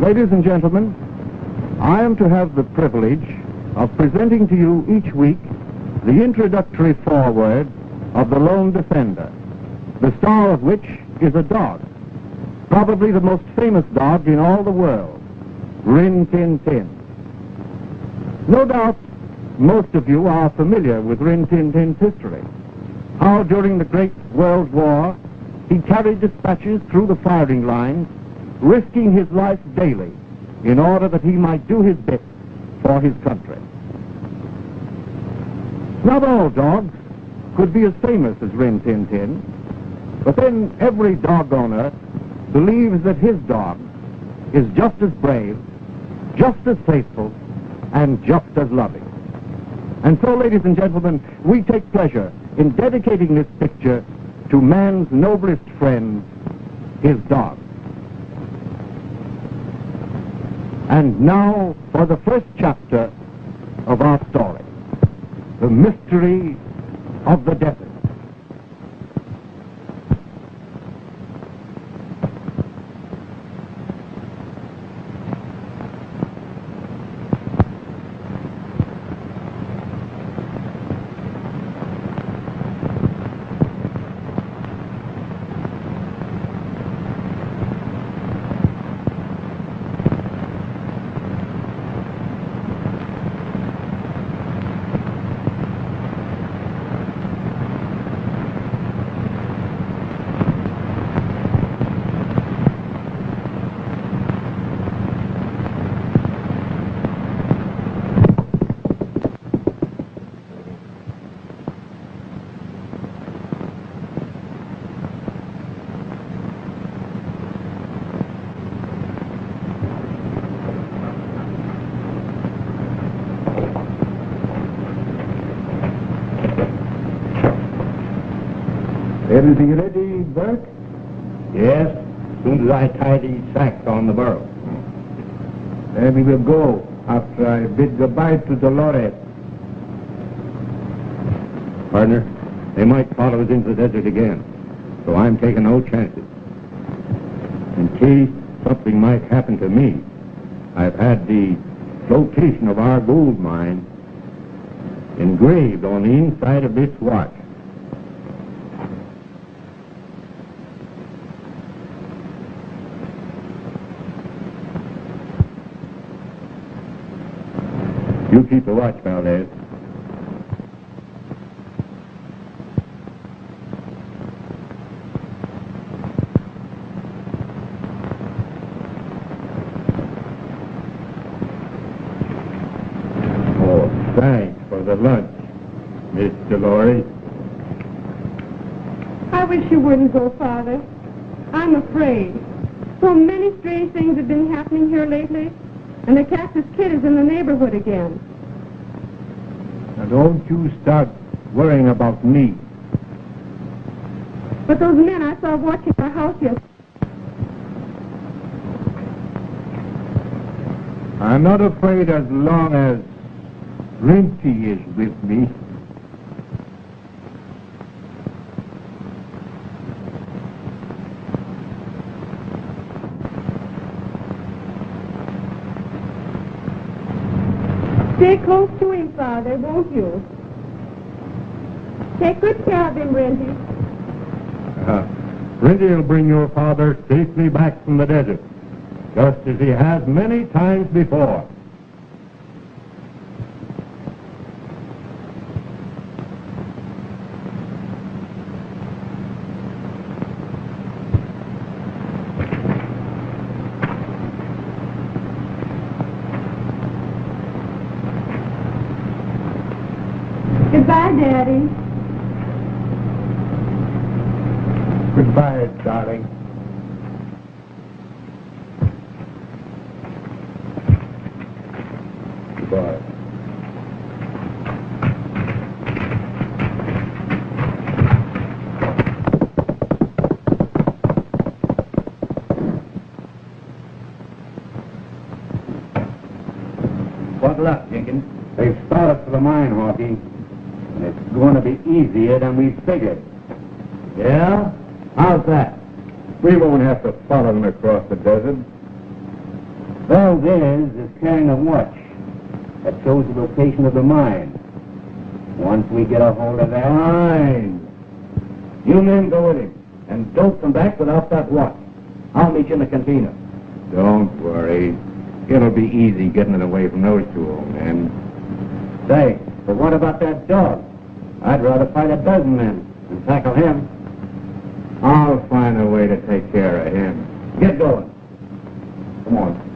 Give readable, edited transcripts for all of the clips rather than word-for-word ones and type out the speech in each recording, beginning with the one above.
Ladies and gentlemen, I am to have the privilege of presenting to you each week the introductory foreword of The Lone Defender, the star of which is a dog, probably the most famous dog in all the world, Rinty. No doubt most of you are familiar with Rinty's history, how during the Great World War he carried dispatches through the firing lines, risking his life daily in order that he might do his bit for his country. Not all dogs could be as famous as Rinty, but then every dog owner believes that his dog is just as brave, just as faithful, and just as loving. And so, ladies and gentlemen, we take pleasure in dedicating this picture to man's noblest friend, his dog. And now for the first chapter of our story, the mystery of the desert. Everything ready, Bert? Yes, as soon as I tie these sacks on the burro. Then we will go after I bid goodbye to Dolores. Partner, they might follow us into the desert again, so I'm taking no chances. In case something might happen to me, I've had the location of our gold mine engraved on the inside of this watch. You keep the watch, Valdez. Oh, thanks for the lunch, Miss Dolores. I wish you wouldn't go, Father. I'm afraid. So many strange things have been happening here lately, and the Cactus Kid is in the neighborhood again. Now don't you start worrying about me. But those men I saw watching our house yesterday. I'm not afraid as long as Rinty is with me. Stay close to him, Father, won't you? Take good care of him, Rinty. Rinty will bring your father safely back from the desert, just as he has many times before. Goodbye, Daddy. Goodbye, darling. Goodbye. What luck, Jenkins? They've started for the mine, Hawkeye. And it's going to be easier than we figured. Yeah? How's that? We won't have to follow them across the desert. Valdez is carrying a watch that shows the location of the mine. Once we get a hold of that... Fine. You men go with him, and don't come back without that watch. I'll meet you in the cantina. Don't worry. It'll be easy getting it away from those two old men. Say, but what about that dog? I'd rather fight a dozen men than tackle him. I'll find a way to take care of him. Get going. Come on.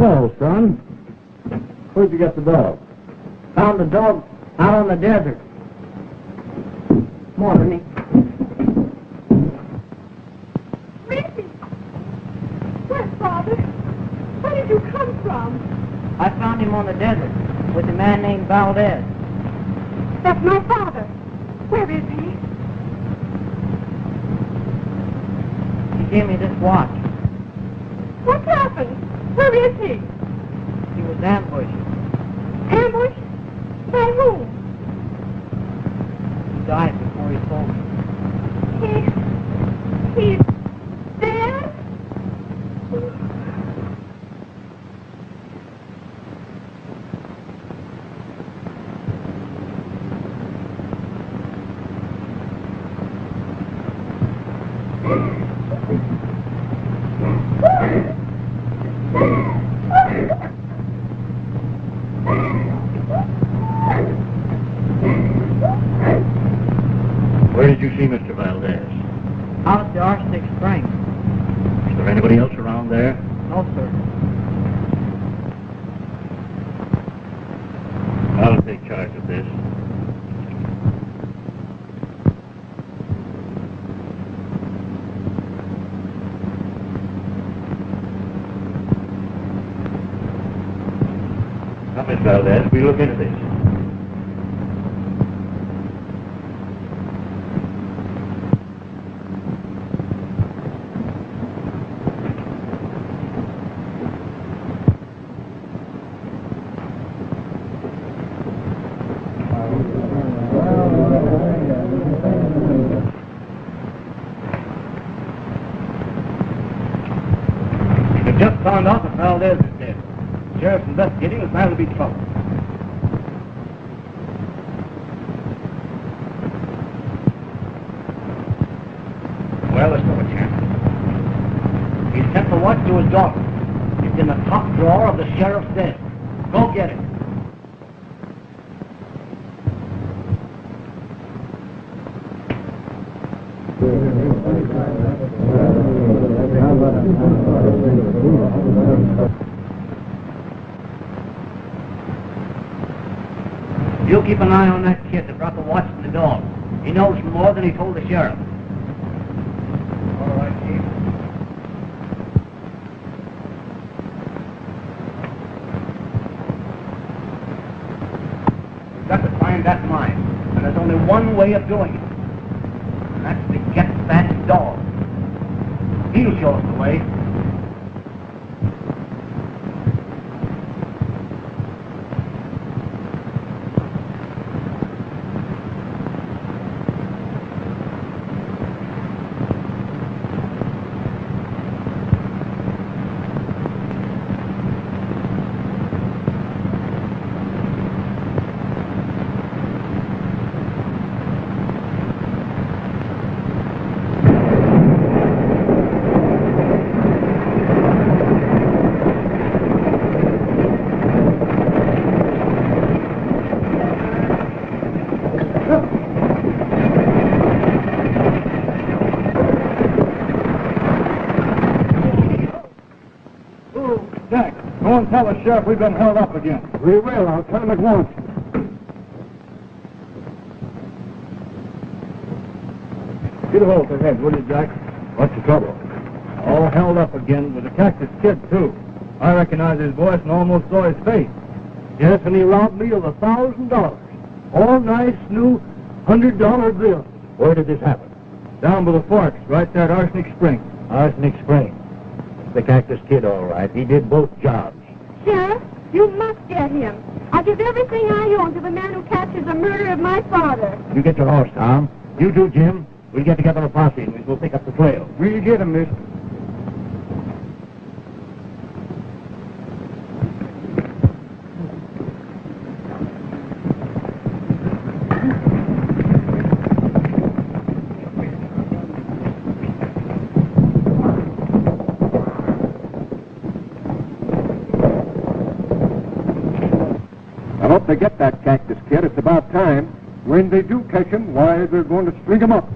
Well, son, where'd you get the dog? Found the dog out on the desert. Morning. Rinty! Where, Father? Where did you come from? I found him on the desert with a man named Valdez. That's my father. Where is he? He gave me this watch. What's happened? Where is he? He was ambushed. Ambushed? By whom? He died before he told me. He's dead? Where did you see Mr. Valdez? Out at the Arsenic Spring. Is there anybody else around there? No, sir. I'll take charge of this. Miss Valdez. We look into this. We've just found out that Valdez is dead. The sheriff's investigating. There's bound to be trouble. Well, there's no chance. He sent the watch to his daughter. It's in the top drawer of the sheriff's desk. Go get it. You keep an eye on that kid that brought the watch to the dog. He knows more than he told the sheriff. All right, Chief. We've got to find that mine, and there's only one way of doing it. And that's to get that dog. He'll show us the way. Go and tell the sheriff we've been held up again. We will. I'll tell him at once. Get a hold of the head, will you, Jack? What's the trouble? All held up again with the Cactus Kid, too. I recognize his voice and almost saw his face. Yes, and he robbed me of $1,000. All nice, new $100 bills. Where did this happen? Down by the forks, right there at Arsenic Spring. Arsenic Spring. It's the Cactus Kid, all right. He did both jobs. Sheriff, you must get him. I'll give everything I own to the man who captures the murder of my father. You get your horse, Tom. You too, Jim. We'll get together a posse and we'll pick up the trail. Where you get him, miss? I hope they get that Cactus Kid. It's about time. When they do catch him, why, they're going to string him up.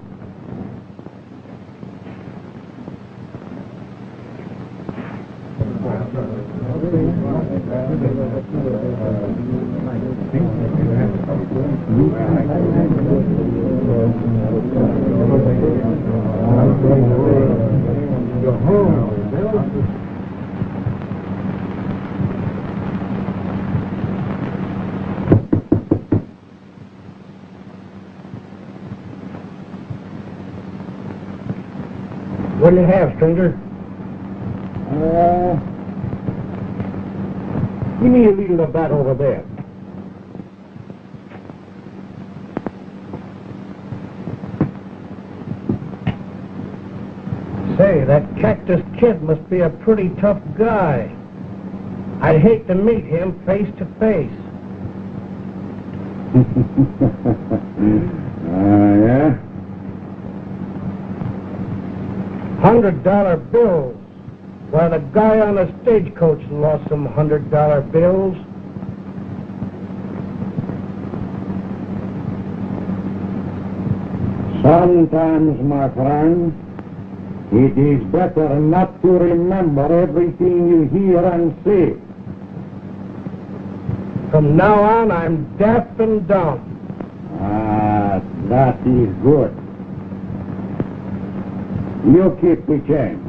What do you have, stranger? Give me a little of that over there. Say, that Cactus Kid must be a pretty tough guy. I'd hate to meet him face to face. Yeah? $100 bills. Why, the guy on the stagecoach lost some $100 bills. Sometimes, my friend, it is better not to remember everything you hear and see. From now on, I'm deaf and dumb. Ah, that is good. You keep the change.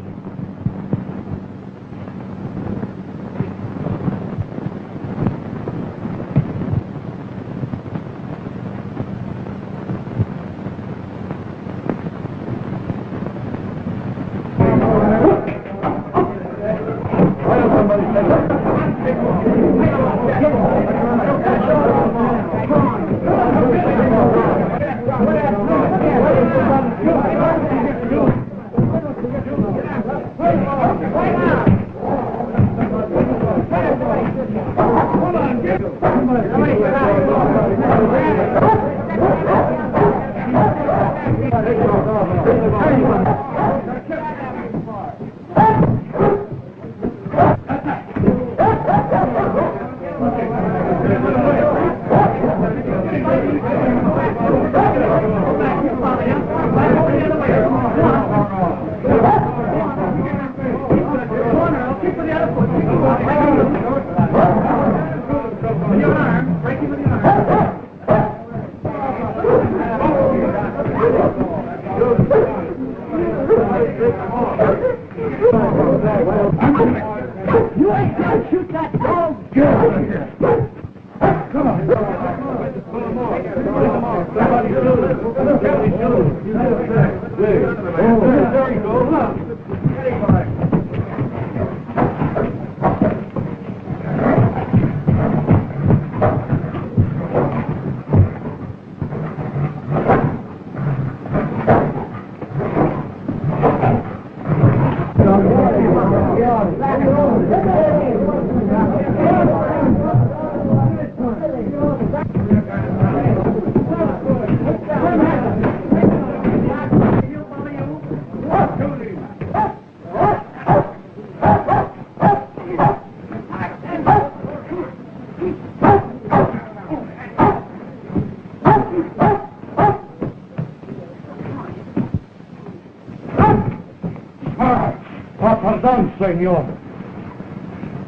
Senor.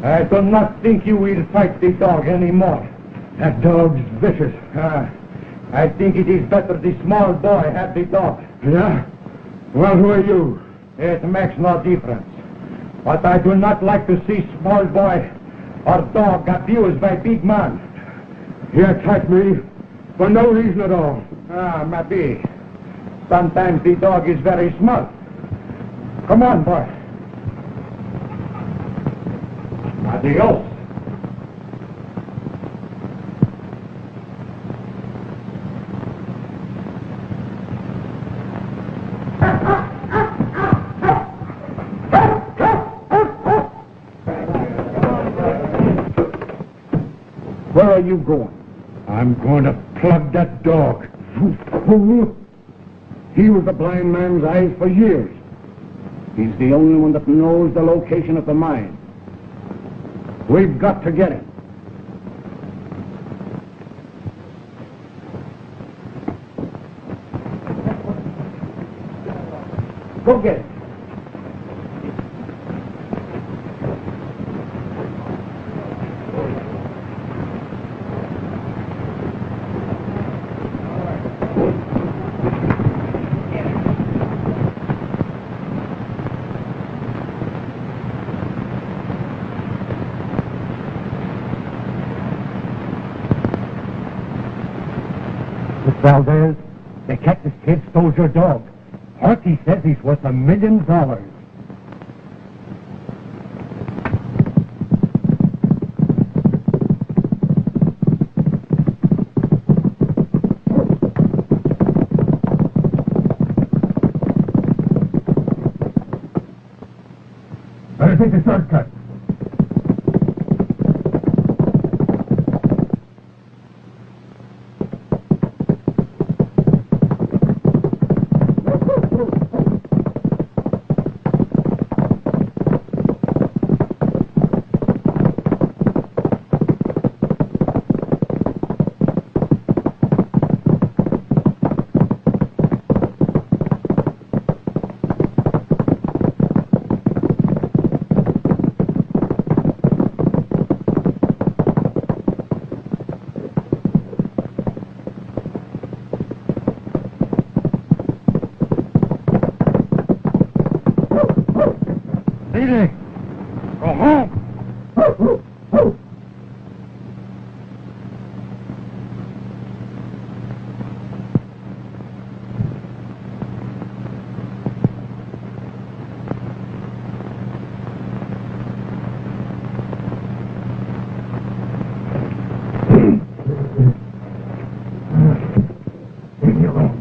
I do not think you will fight the dog anymore. That dog's vicious. I think it is better the small boy had the dog. Yeah? Well, who are you? It makes no difference. But I do not like to see small boy or dog abused by big man. He attacked me for no reason at all. Maybe. Sometimes the dog is very smart. Come on, boy. Adios. Where are you going? I'm going to plug that dog. You fool! He was the blind man's eyes for years. He's the only one that knows the location of the mine. We've got to get him. Go get him. Valdez, the Cactus Kid stole your dog. Harky says he's worth $1 million. Better take the shortcut. Go home. Leave me alone.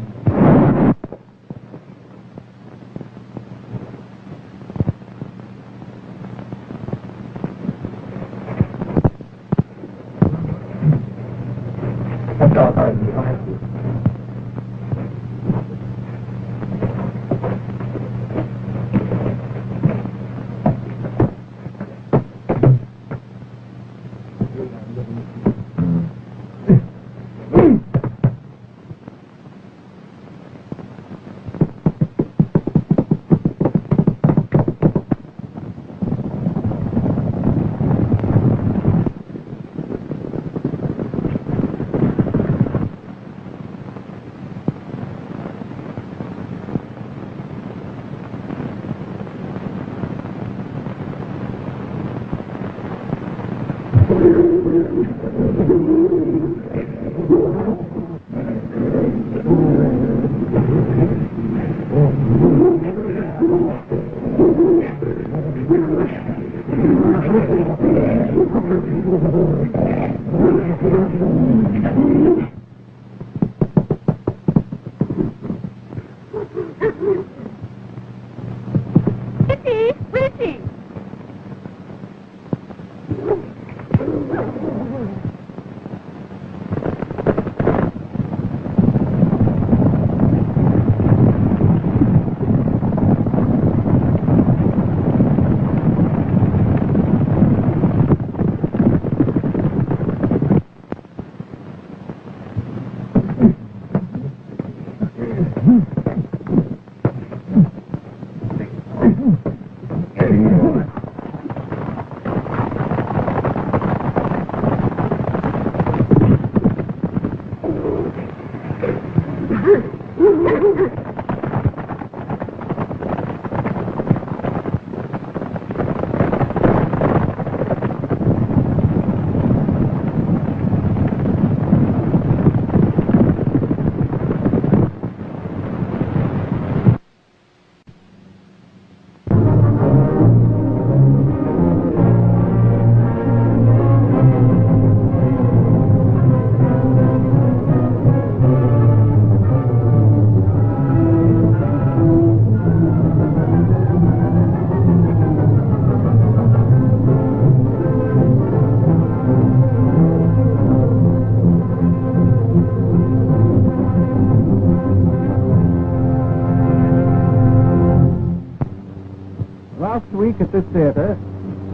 Last week at this theater,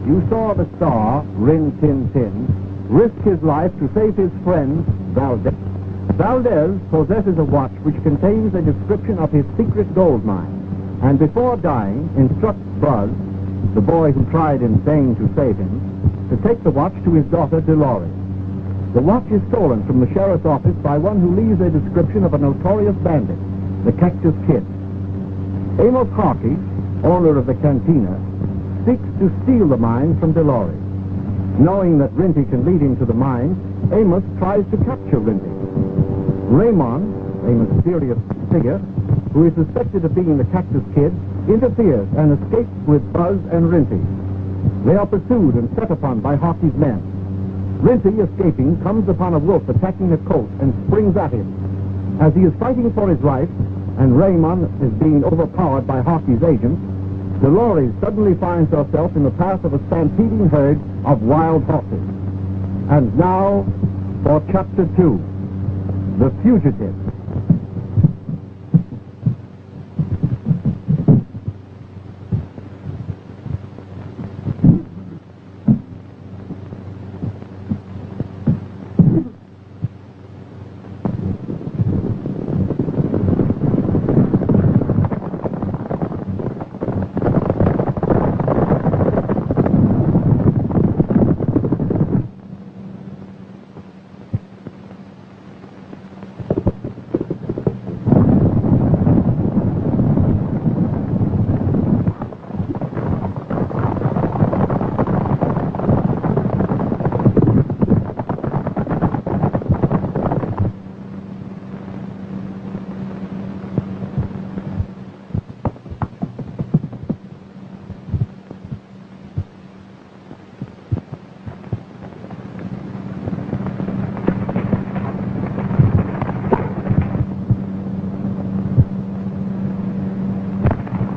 you saw the star, Rinty, risk his life to save his friend, Valdez. Valdez possesses a watch which contains a description of his secret gold mine, and before dying, instructs Buzz, the boy who tried in vain to save him, to take the watch to his daughter, Dolores. The watch is stolen from the sheriff's office by one who leaves a description of a notorious bandit, the Cactus Kid. Amos Harkey, owner of the cantina, seeks to steal the mine from Dolores. Knowing that Rinty can lead him to the mine, Amos tries to capture Rinty. Raymond, a mysterious figure, who is suspected of being the Cactus Kid, interferes and escapes with Buzz and Rinty. They are pursued and set upon by Harkey's men. Rinty, escaping, comes upon a wolf attacking a colt and springs at him. As he is fighting for his life, and Raymond is being overpowered by Harkey's agents, Dolores suddenly finds herself in the path of a stampeding herd of wild horses. And now, for Chapter 2, The Fugitive.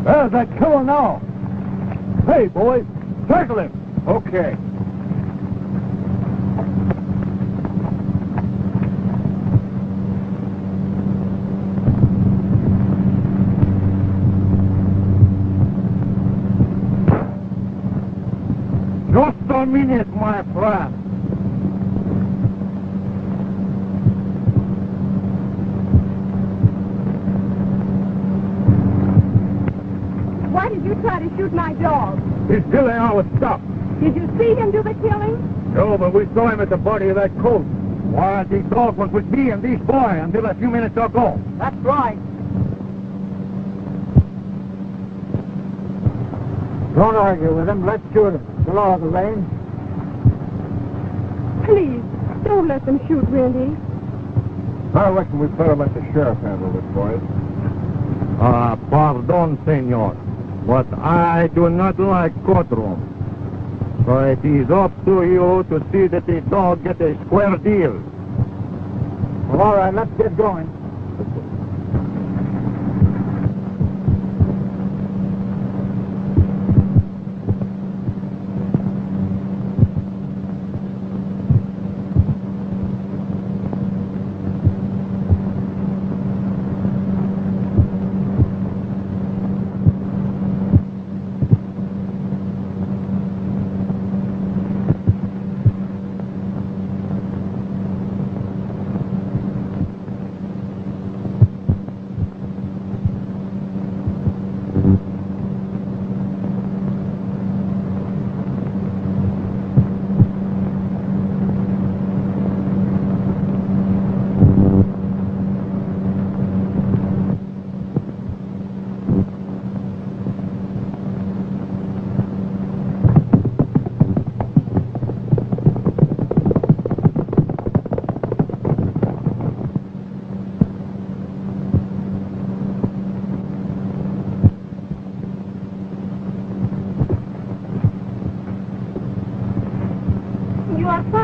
There's that killer now. Hey, boys, tackle him. Okay. Just a minute, my friend. Why did you try to shoot my dog? He's killing our stuff. Did you see him do the killing? No, but we saw him at the body of that colt. Why, the dog was with me and this boy until a few minutes ago. That's right. Don't argue with him. Let's shoot him. The law of the range. Please, don't let them shoot Rinty. I reckon we better let the sheriff handle this, boys. Pardon, senor, but I do not like courtroom. So it is up to you to see that the dog gets a square deal. Well, all right, let's get going.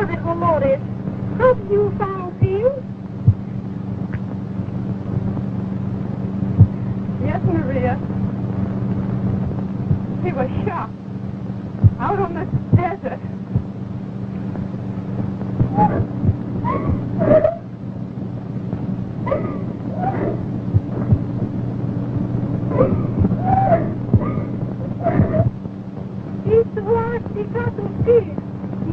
Father Dolores, have you found him? Yes, Maria. He was shot out on the desert. It was the Cactus Kid.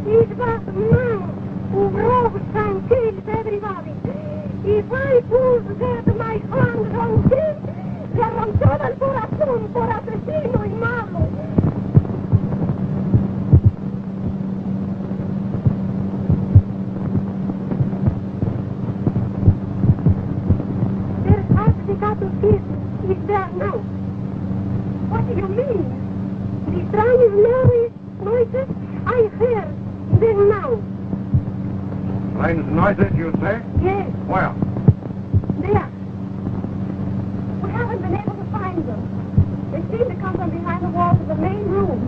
It was man who robbed and killed everybody. If I could get my hands on him, le arrancaba el corazón por asesino y malo. Perhaps the Cactus Kid is there now. What do you mean? The strange noises I heard them now. Strange noises, you say? Yes, Well, there. We haven't been able to find them. They seem to come from behind the walls of the main room.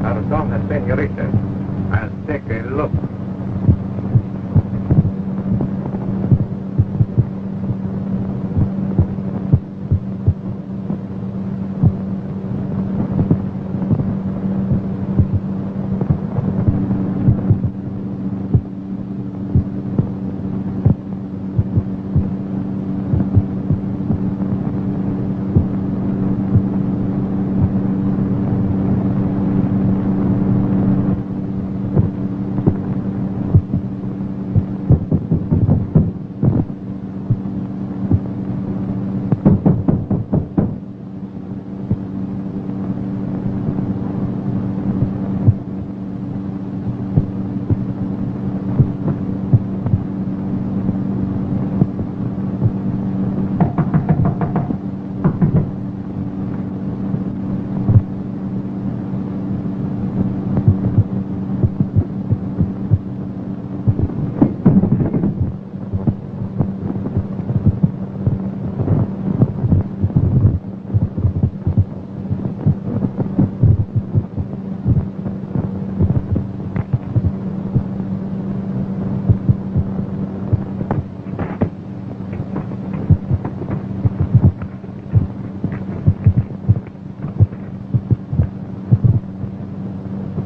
Perdona, señorita. I'll take a look.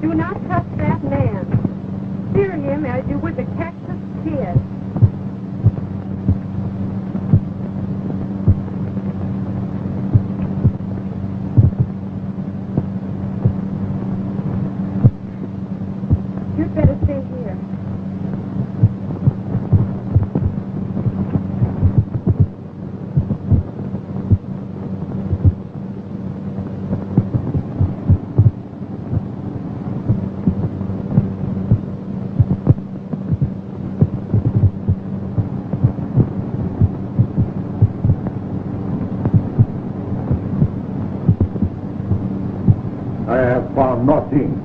Do not touch that man. Fear him as you would the Cactus Kid. You'd better stay here. I have found nothing.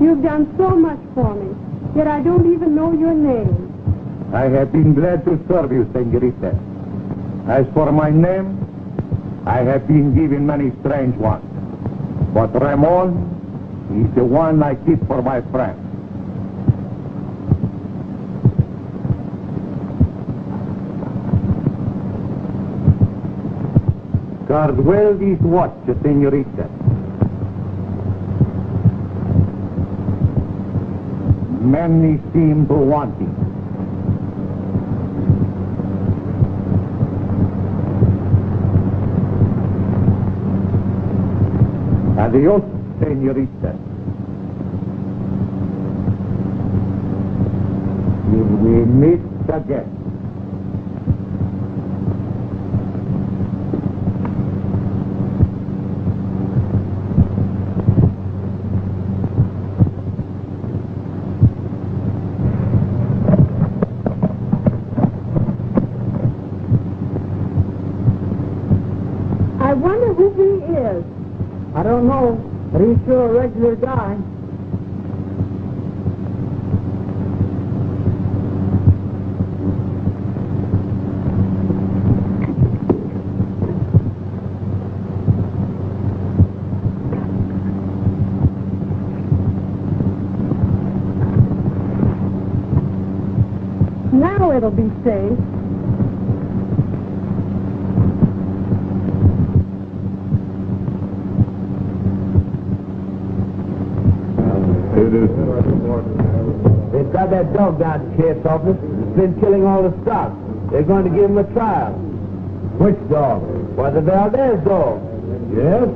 You've done so much for me, yet I don't even know your name. I have been glad to serve you, señorita. As for my name, I have been given many strange ones. But Ramon is the one I keep for my friend. Guard well this watch, señorita. Many seem to want it. Adios, señorita. Till we meet again. I wonder who he is. I don't know, but he's sure a regular guy. know it'll be safe. They've got that dog down at the sheriff's office. It's been killing all the stock. They're going to give him a trial. Which dog? Why, the Valdez dog. Yes?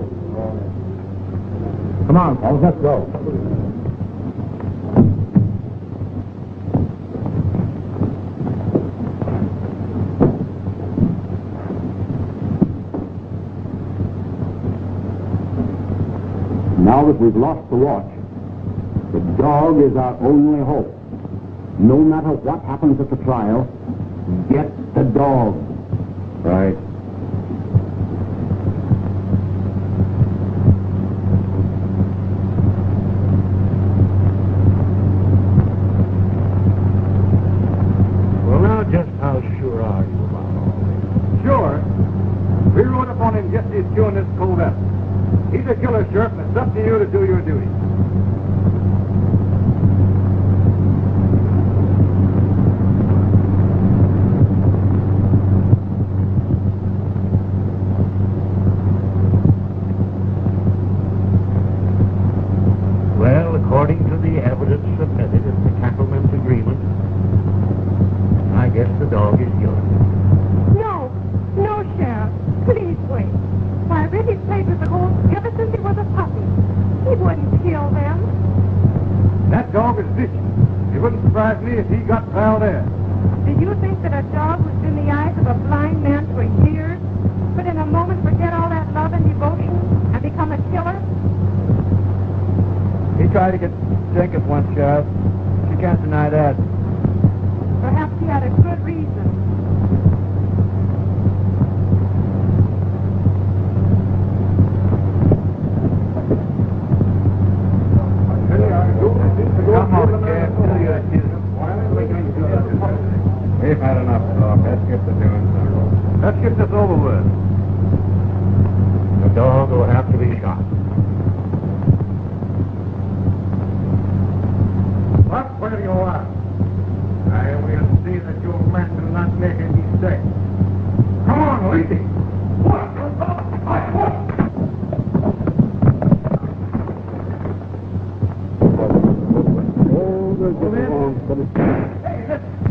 Come on, fellas, let's go. Now that we've lost the watch, the dog is our only hope. No matter what happens at the trial, get the dog. Right. Well, now, just how sure are you about all this? Sure. We rode up on him just as he's chewing this cold up. He's a killer, Sheriff, and it's up to you to do your duty. Well, according to the evidence submitted in the cattleman's agreement, I guess the dog is yours. No, no, Sheriff. Please wait. Why, Rinty's played with the colts ever since he was a puppy. He wouldn't kill them. That dog is vicious. It wouldn't surprise me if he got fouled in. Do you think that a dog who's been the eyes of a blind man for years could in a moment forget all that love and devotion and become a killer? He tried to get Jenkins once, Sheriff. You can't deny that. Perhaps he had a good reason. Come on, Sheriff. We've had enough talk. Let's get to doing something. Let's get this over with. The dog will have to be shot. What? Where do you are? I will see that your man do not make a mistake. Come on, lady. What?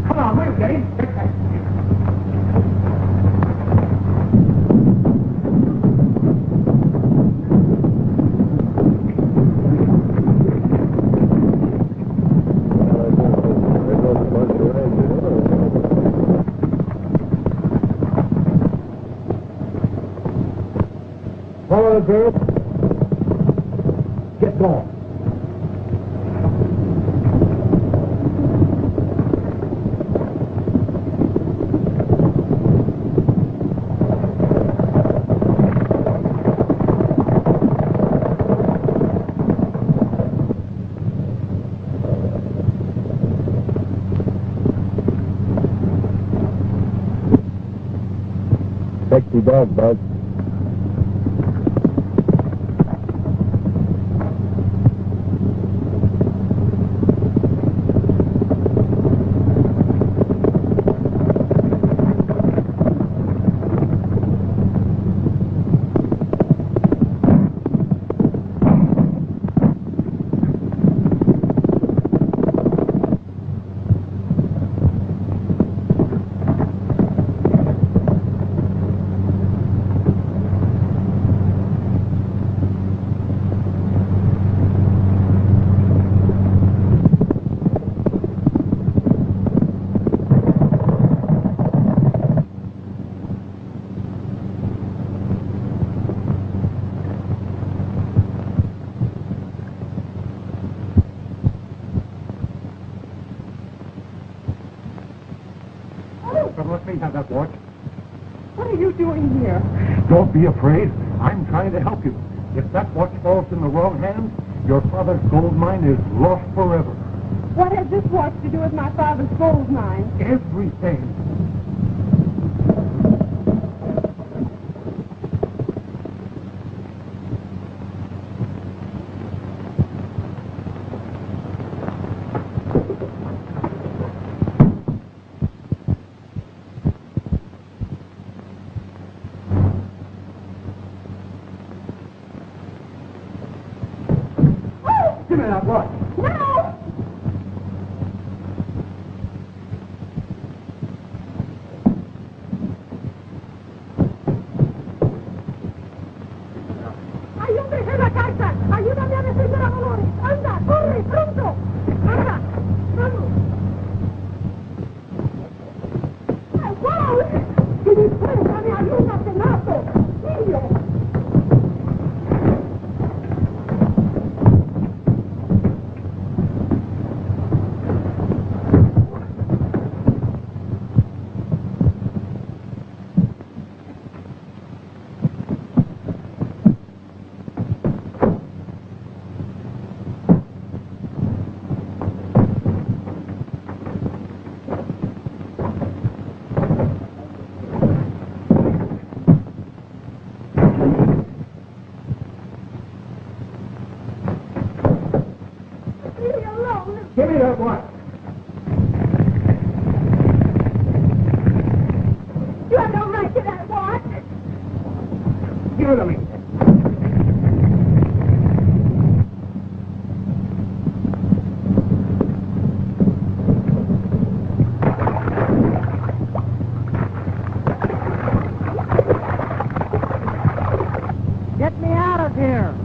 Come on, wait, Dave. Follow the girl. Get going. Sexy dog, Bud. Let me have that watch. What are you doing here? Don't be afraid. I'm trying to help you. If that watch falls in the wrong hands, your father's gold mine is lost forever. What has this watch to do with my father's gold mine? Everything. me that watch. No! ¡Hay hombres en la casa! ¡Ayúdame a defender a Dolores! ¡Anda, corre, pronto! ¡Anda, vamos! ¡Wow! ¡Si dispuéstame ayuda, te mato! ¡Niño! Give me that watch. You have no right to that watch. Give it to me. Get me out of here.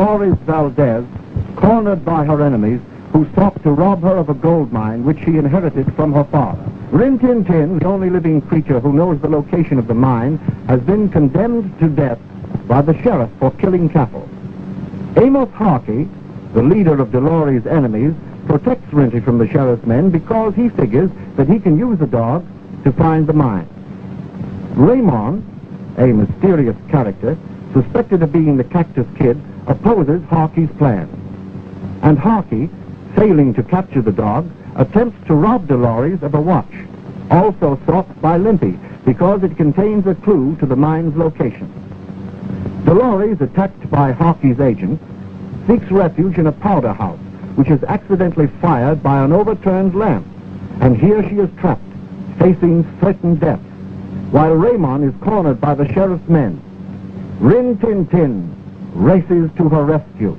Dolores Valdez, cornered by her enemies, who sought to rob her of a gold mine which she inherited from her father. Rinty, the only living creature who knows the location of the mine, has been condemned to death by the sheriff for killing cattle. Amos Harkey, the leader of Dolores' enemies, protects Rinty from the sheriff's men because he figures that he can use the dog to find the mine. Raymond, a mysterious character, suspected of being the Cactus Kid, opposes Harkey's plan. And Harkey, failing to capture the dog, attempts to rob Dolores of a watch, also sought by Limpy, because it contains a clue to the mine's location. Dolores, attacked by Harkey's agents, seeks refuge in a powder house, which is accidentally fired by an overturned lamp, and here she is trapped, facing certain death, while Raymond is cornered by the sheriff's men. Rinty races to her rescue.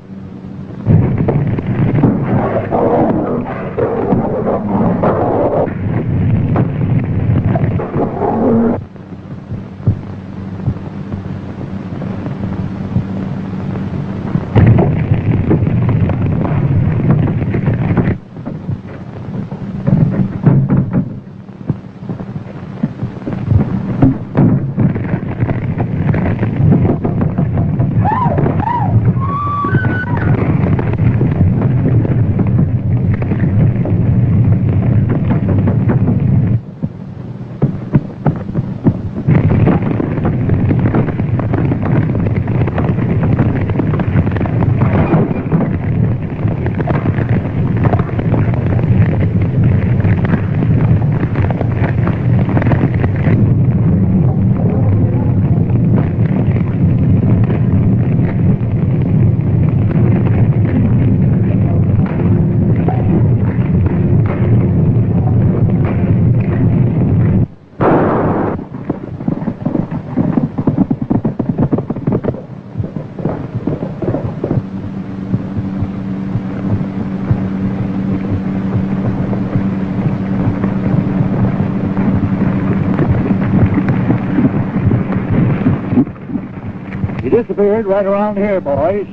He disappeared right around here, boys.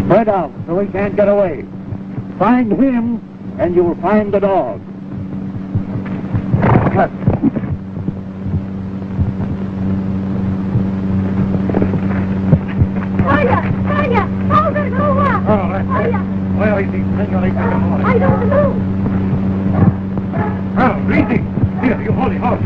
Spread out so he can't get away. Find him, and you'll find the dog. Cut. Vaya, ¡Pausa, no va! Vaya. Where is he, señorita? I don't know. Rinty! Here, you hold the horse.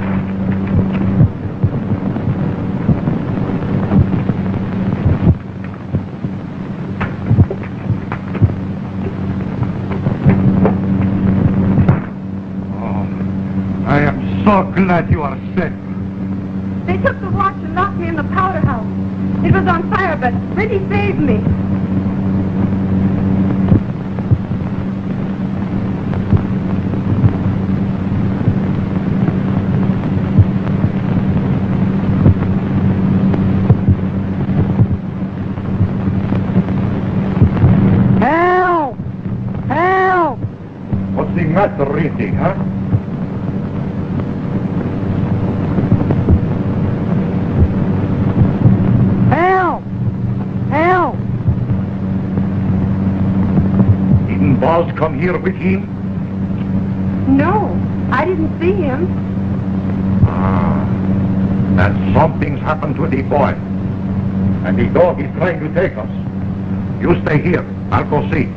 I am so glad you are safe. They took the watch and locked me in the powder house. It was on fire, but Rinty saved me. Help! Help! What's the matter, Rinty, huh? Help! Help! Didn't Boss come here with him? No, I didn't see him. And something's happened to the boy. And the dog is trying to take us. You stay here. I'll go see.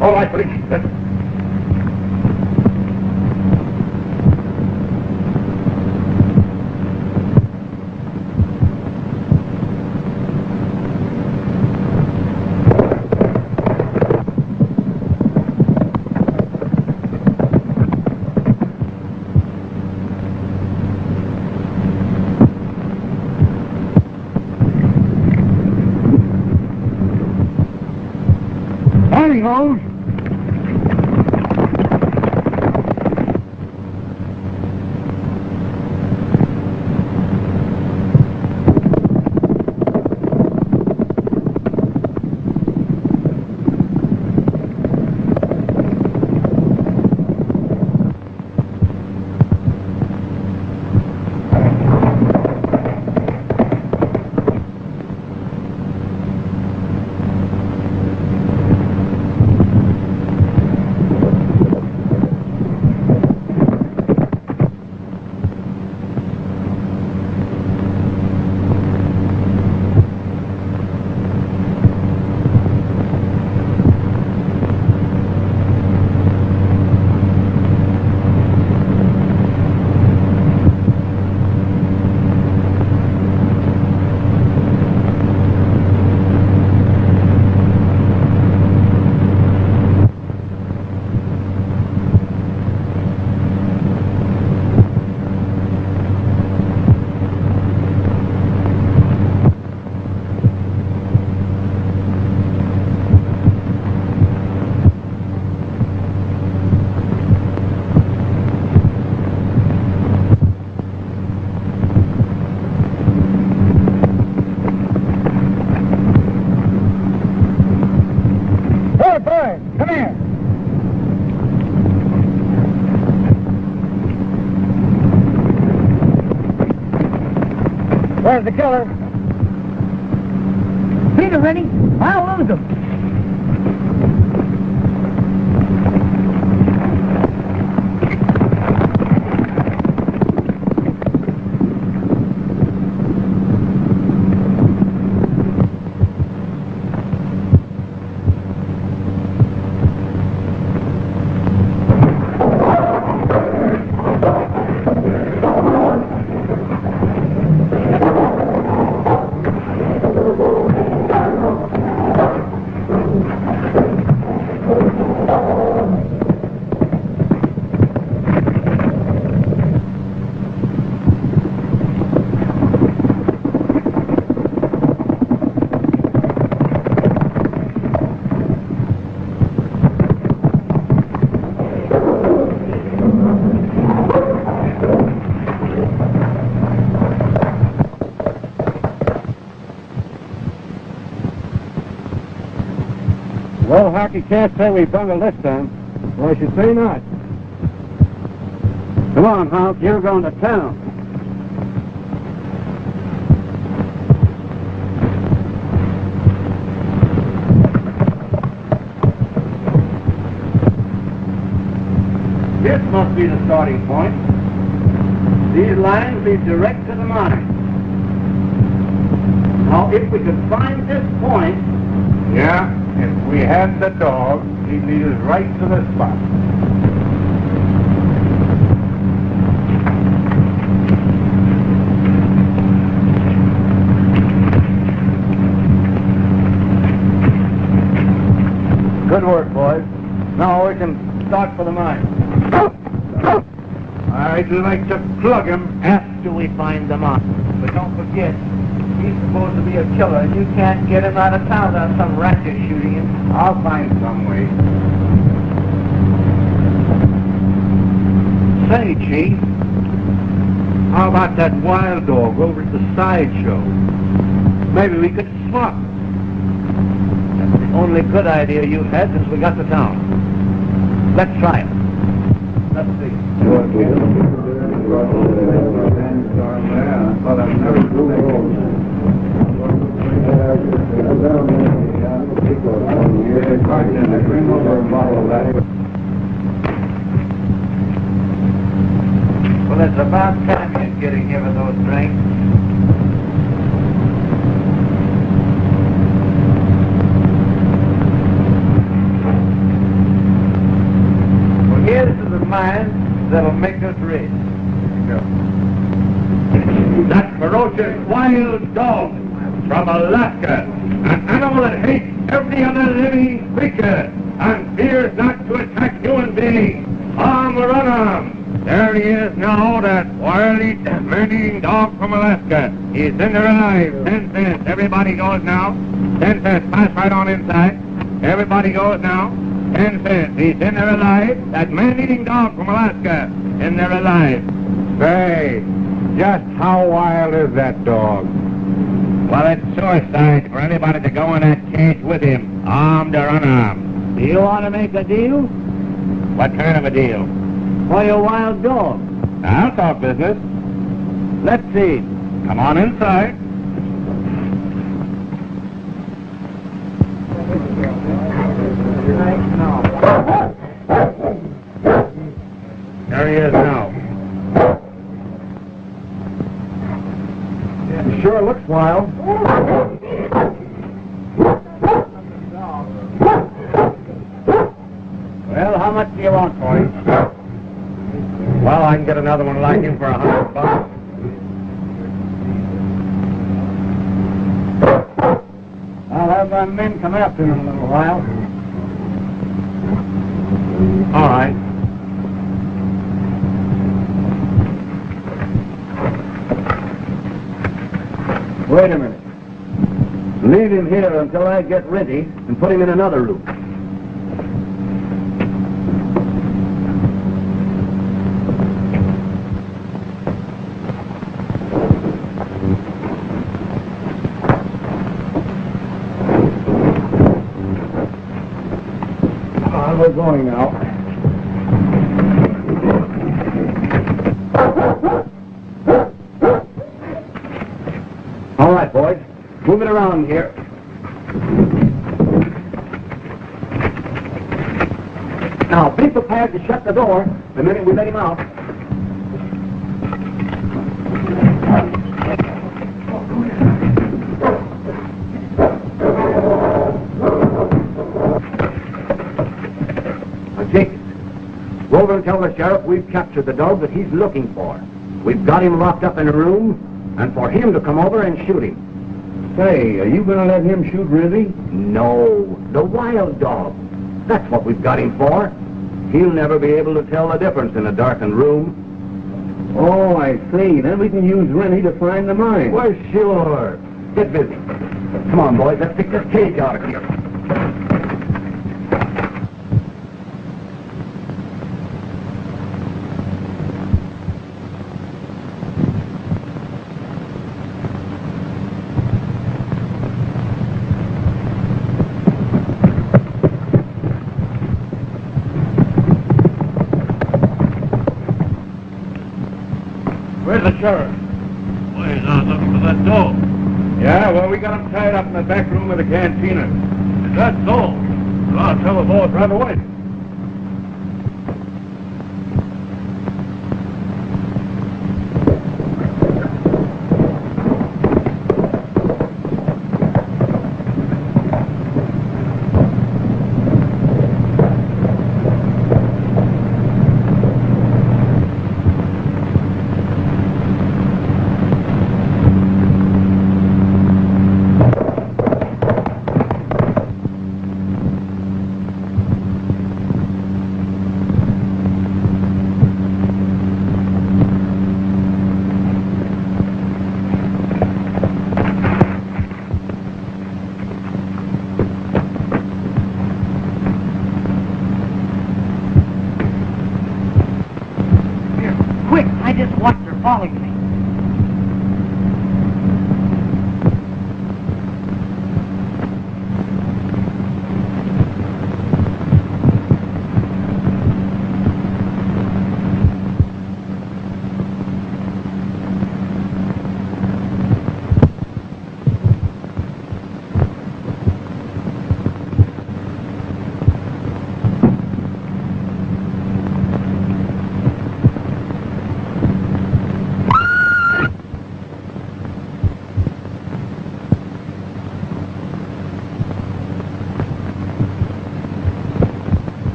All right, Rinty. Let's... There he goes. Come here. Where's the killer? Peter, ready? I'll lose him. Well, Hockey can't say we bungled this time. Well, I should say not. Come on, Honk, you're going to town. This must be the starting point. These lines lead direct to the mine. Now, if we could find this point... Yeah, if we had the dog, he'd lead us right to the spot. Good work, boys. Now we can start for the mine. I'd like to plug him after we find the mine. But don't forget, he's supposed to be a killer, and you can't get him out of town without some racket shooting him. I'll find some way. Say, Chief, how about that wild dog over at the sideshow? Maybe we could swap. That's the only good idea you've had since we got to town. Let's try it. Let's see. Well, it's about time you're getting here with those drinks. Well, here's to the mine that'll make us rich. That ferocious wild dog from Alaska, an animal that hates every other living creature and fears not to attack human beings. Run him! There he is now, that wily, man-eating dog from Alaska. He's in there alive. 10 cents. Everybody goes now. 10 cents. Pass right on inside. Everybody goes now. 10 cents. He's in there alive. That man-eating dog from Alaska. In there alive. Say, just how wild is that dog? Well, it's suicide for anybody to go in that cage with him, armed or unarmed. Do you want to make a deal? What kind of a deal? For your wild dog. I'll talk business. Let's see. Come on inside. There he is now. He sure looks wild. Well, how much do you want for him? Well, I can get another one like him for $100. I'll have my men come after him in a little while. All right. Wait a minute. Leave him here until I get ready and put him in another room. We're going now. All right, boys. Move it around here. Now, be prepared to shut the door the minute we let him out. Go over and tell the sheriff we've captured the dog that he's looking for. We've got him locked up in a room, and for him to come over and shoot him. Say, are you going to let him shoot Rizzy? No, the wild dog. That's what we've got him for. He'll never be able to tell the difference in a darkened room. Oh, I see. Then we can use Rennie to find the mine. Well, sure. Get busy. Come on, boys. Let's take this cage out of here. Where's the sheriff? Well, he's out looking for that dog. Yeah, well, we got him tied up in the back room of the cantina. Is that so? Well, I'll tell the boss right away. Quick, I just watched her following me.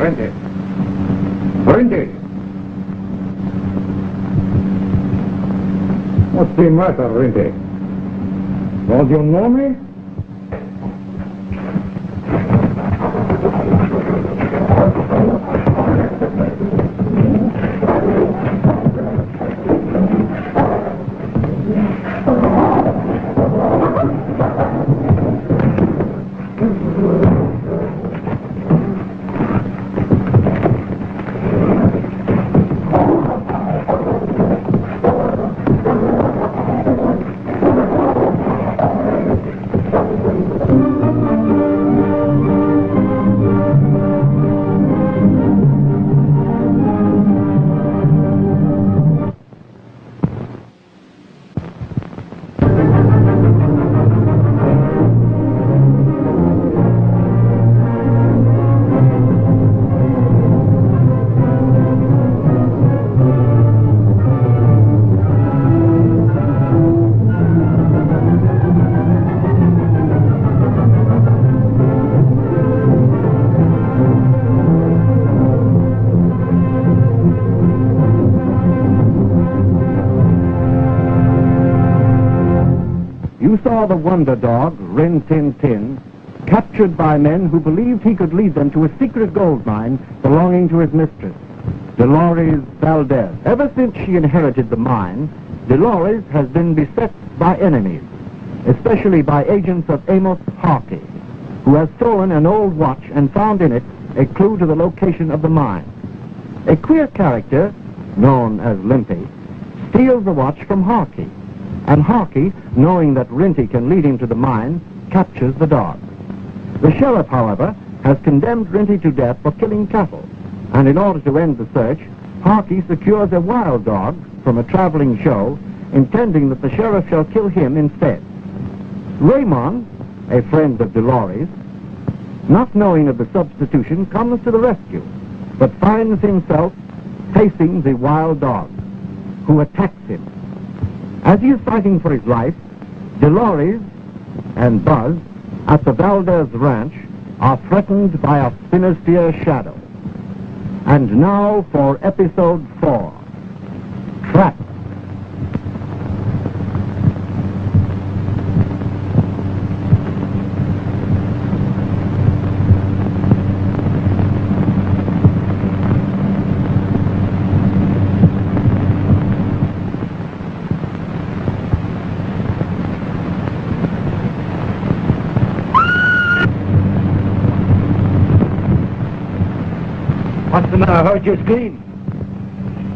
Rinty! Rinty! What's the matter, Rinty? Don't you know me? You saw the wonder dog, Rinty, captured by men who believed he could lead them to a secret gold mine belonging to his mistress, Dolores Valdez. Ever since she inherited the mine, Dolores has been beset by enemies, especially by agents of Amos Harkey, who has stolen an old watch and found in it a clue to the location of the mine. A queer character, known as Limpy, steals the watch from Harkey, and Harkey, knowing that Rinty can lead him to the mine, captures the dog. The sheriff, however, has condemned Rinty to death for killing cattle, and in order to end the search, Harkey secures a wild dog from a traveling show, intending that the sheriff shall kill him instead. Raymond, a friend of Dolores, not knowing of the substitution, comes to the rescue, but finds himself facing the wild dog, who attacks him. As he is fighting for his life, Dolores and Buzz at the Valdez Ranch are threatened by a sinister shadow. And now for episode 4, Trapped. What's the matter? I heard you scream.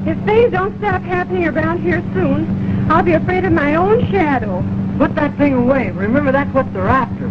If things don't stop happening around here soon, I'll be afraid of my own shadow. Put that thing away. Remember, that's what they're after.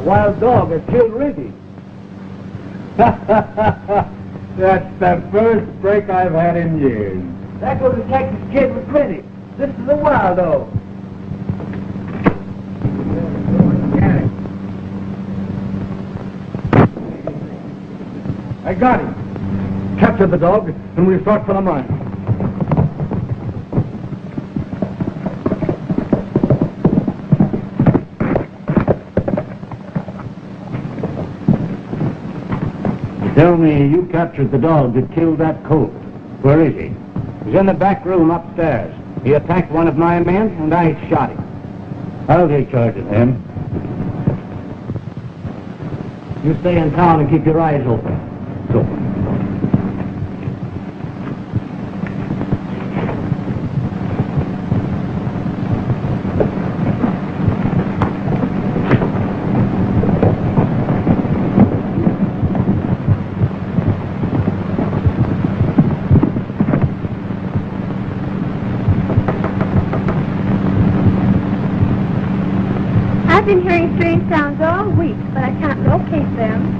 Wild dog has killed Rinty. That's the first break I've had in years. That goes the Cactus Kid with Rinty. This is a wild dog. I got him. Capture the dog, and we'll start for the mine. Tell me, you captured the dog that killed that colt. Where is he? He's in the back room upstairs. He attacked one of my men, and I shot him. I'll take charge of him. You stay in town and keep your eyes open. So. I've been hearing strange sounds all week, but I can't locate them.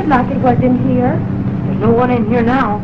sounded like it was in here. There's no one in here now.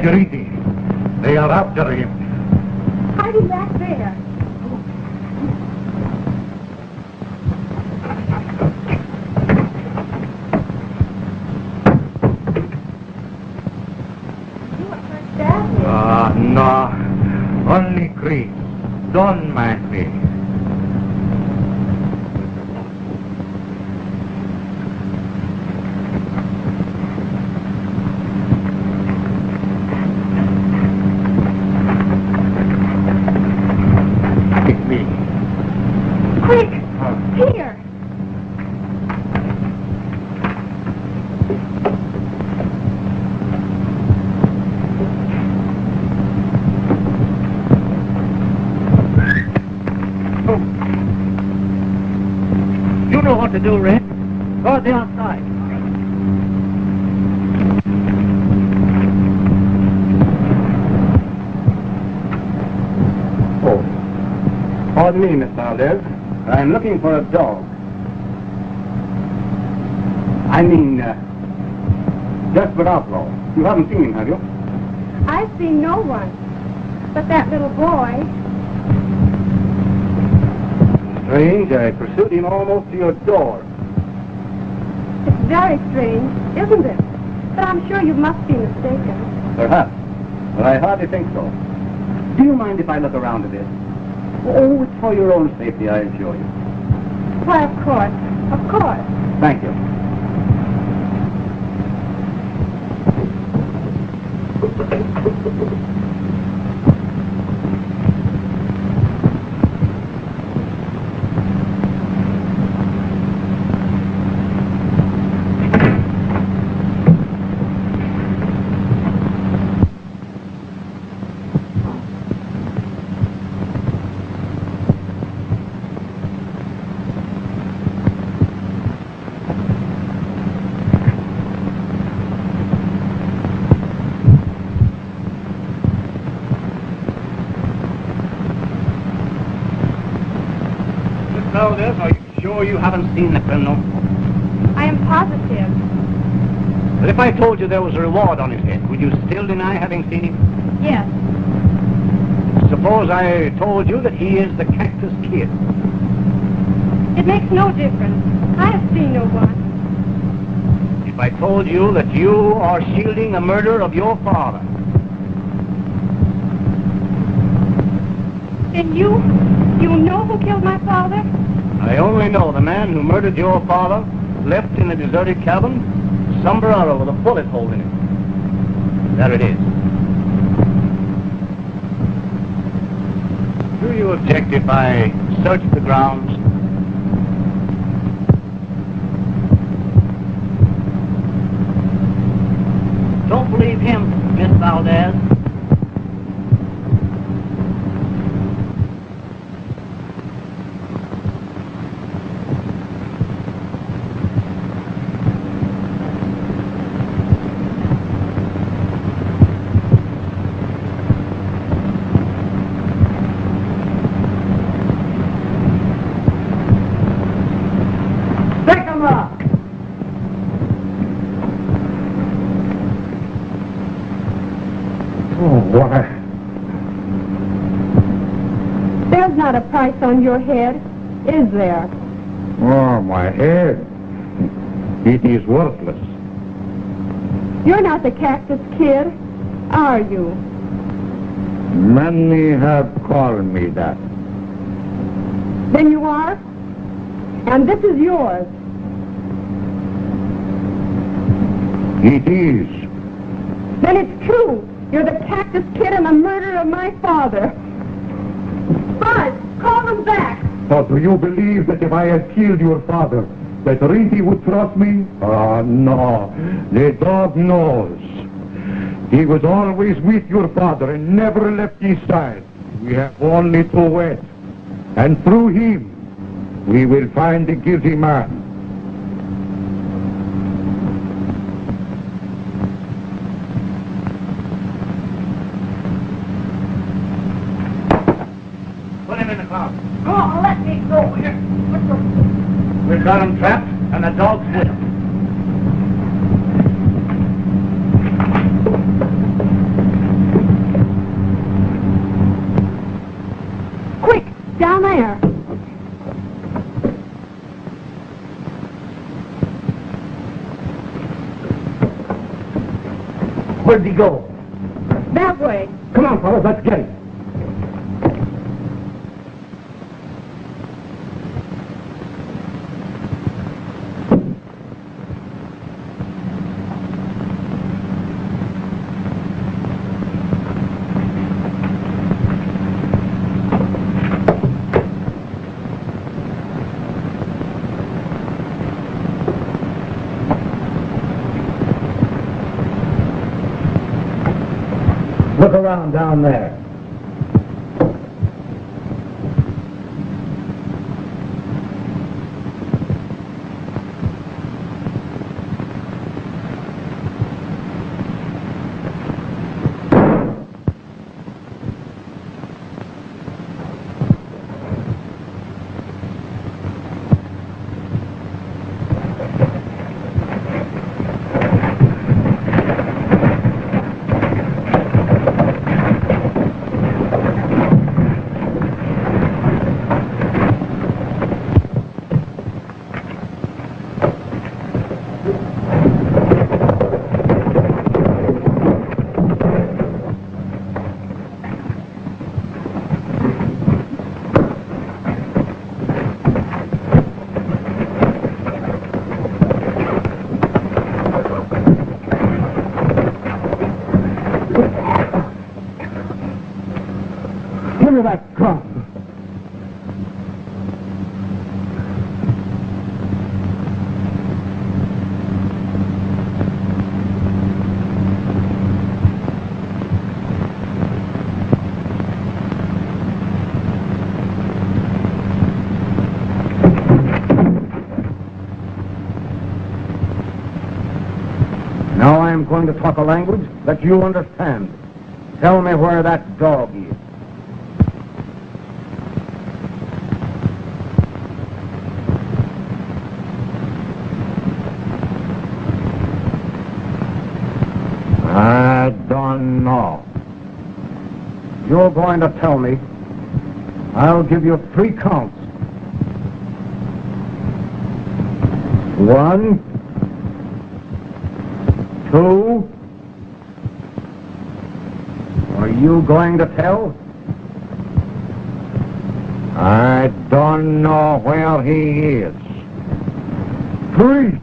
Rinty. They are after him. Hiding back there. You were first stabbed me. No. Only Chris. Don't mind me. To do, Red. Toward the outside. Oh. Pardon me, Miss Valdez. I'm looking for a dog. I mean, desperate outlaw. You haven't seen him, have you? I've seen no one. But that little boy. Strange, I pursued him almost to your door. It's very strange, isn't it? But I'm sure you must be mistaken. Perhaps. But I hardly think so. Do you mind if I look around a bit? Oh, it's for your own safety, I assure you. Why, of course. Of course. Thank you. Valdez, are you sure you haven't seen the criminal? I am positive. But if I told you there was a reward on his head, would you still deny having seen him? Yes. Suppose I told you that he is the Cactus Kid. It makes no difference. I have seen no one. If I told you that you are shielding the murder of your father. Then you know who killed my father? I only know the man who murdered your father left in a deserted cabin a sombrero with a bullet hole in it. There it is. Do you object if I search the grounds? Don't believe him, Miss Valdez. Oh, why? There's not a price on your head, is there? Oh, my head. It is worthless. You're not the Cactus Kid, are you? Many have called me that. Then you are? And this is yours. It is. Then it's true. You're the Cactus Kid and the murderer of my father. Buzz, call them back. Now, do you believe that if I had killed your father, that Rinty would trust me? Ah, no. The dog knows. He was always with your father and never left his side. We have only to wait. And through him, we will find the guilty man. Put him in the car. Go on, let me go here. We've got him trapped, and the dog's with him. Quick, down there. Where'd he go? That way. Come on, fellas, let's get him. Look around down there. Give me that gun. Now I am going to talk a language that you understand. Tell me where that dog is. I don't know. You're going to tell me. I'll give you 3 counts. 1, 2. Are you going to tell? I don't know where he is. 3.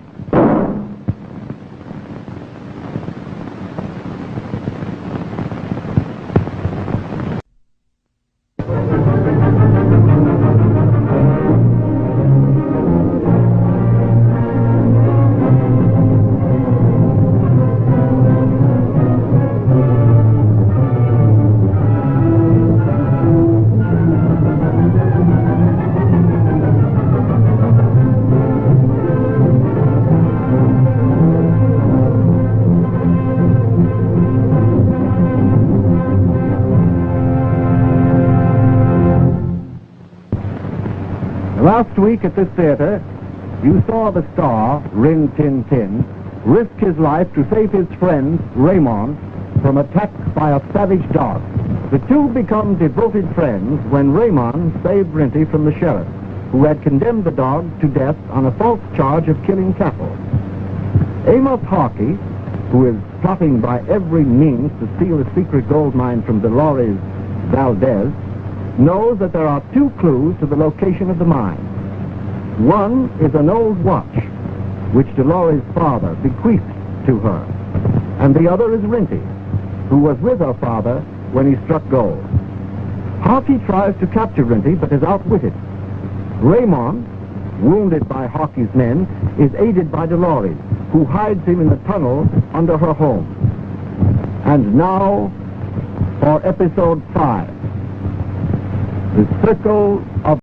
Last week at this theater, you saw the star, Rinty, risk his life to save his friend, Raymond, from attack by a savage dog. The two become devoted friends when Raymond saved Rinty from the sheriff, who had condemned the dog to death on a false charge of killing cattle. Amos Harkey, who is plotting by every means to steal a secret gold mine from Dolores Valdez, knows that there are two clues to the location of the mine. One is an old watch, which Dolores' father bequeathed to her, and the other is Rinty, who was with her father when he struck gold. Harkey tries to capture Rinty, but is outwitted. Raymond, wounded by Harkey's men, is aided by Dolores, who hides him in the tunnel under her home. And now for episode 5, The Circle of